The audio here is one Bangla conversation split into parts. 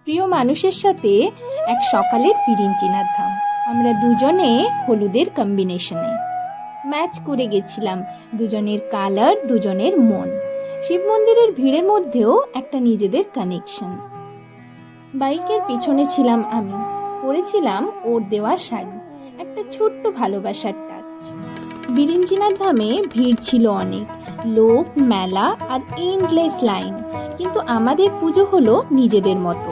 প্রিয় মানুষের সাথে এক সকালের পিরিঞ্চিনার ধাম। আমরা দুজনে হলুদের কম্বিনেশনে ম্যাচ করে গেছিলাম, দুজনের কালার, দুজনের মন। শিব মন্দিরের ভিড়ের মধ্যেও একটা নিজেদের কানেকশন। বাইকের পিছনে ছিলাম আমি, পরেছিলাম ওর দেওয়া শাড়ি, একটা ছোট্ট ভালোবাসার টাচ। বিরিঞ্চিনার ধামে ভিড় ছিল অনেক, লোক, মেলা আর এন্ডলেস লাইন, কিন্তু আমাদের পুজো হলো নিজেদের মতো।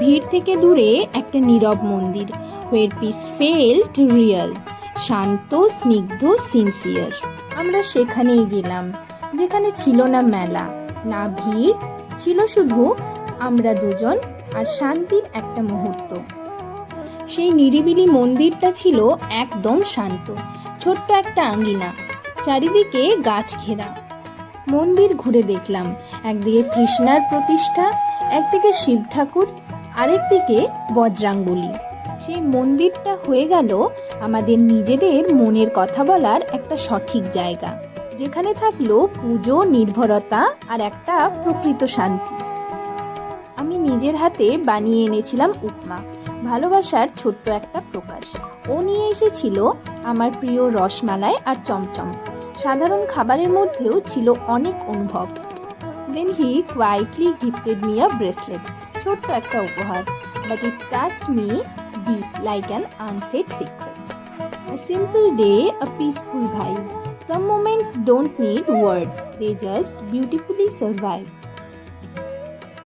ভিড় থেকে দূরে একটা নীরব মন্দির, where peace felt real, শান্ত, স্নিগ্ধ, সিনসিয়ার। আমরা সেখানেই গেলাম, যেখানে ছিল না মেলা, না ভিড়, ছিল শুধু আমরা দুজন আর শান্তির একটা মুহূর্ত। সেই নিরিবিলি মন্দিরটা ছিল একদম শান্ত, ছোট্ট একটা আঙ্গিনা, চারিদিকে গাছ ঘেরা। মন্দির ঘুরে দেখলাম, একদিকে কৃষ্ণার প্রতিষ্ঠা, একদিকে শিব ঠাকুর, আরেকদিকে বজরাঙ্গবলী। সেই মন্দিরটা হয়ে গেল আমাদের নিজেদের মনের কথা বলার একটা সঠিক জায়গা, যেখানে থাকলো পুজো, নির্ভরতা আর একটা প্রকৃত শান্তি। আমি নিজের হাতে বানিয়ে এনেছিলাম উপমা, ভালোবাসার ছোট্ট একটা প্রকাশ। ও নিয়ে এসেছিল আমার প্রিয় রসমালাই আর চমচম। সাধারণ খাবারের মধ্যেও ছিল অনেক অনুভব। Then he quietly gifted me a bracelet, ছোট্ট একটা উপহার, but it touched me deep like an unsaid secret. A simple day, a peaceful vibe. Some moments don't need words, they just beautifully survive.